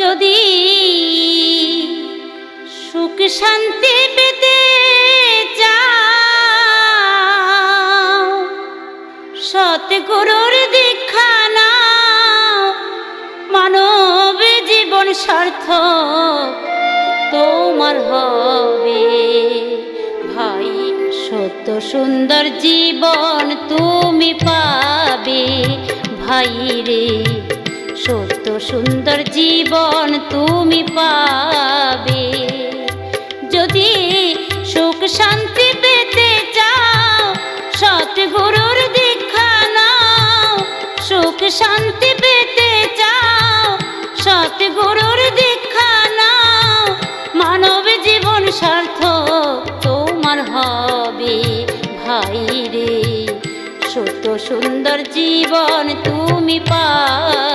যদি সুখ শান্তি পেতে চাও, সৎগুরুর দীক্ষা নাও, মানব জীবন সার্থক তোমার হবে ভাই। সত্য সুন্দর জীবন তুমি পাবে ভাই রে, সত্য সুন্দর জীবন তুমি পাবে। যদি সুখ শান্তি পেতে চাও, সৎগুরুর দীক্ষা নাও। সুখ শান্তি পেতে চাও, সৎগুরুর দীক্ষা নাও, মানব জীবন সার্থক তোমার হবে ভাই রে, সত্য সুন্দর জীবন তুমি পাবে।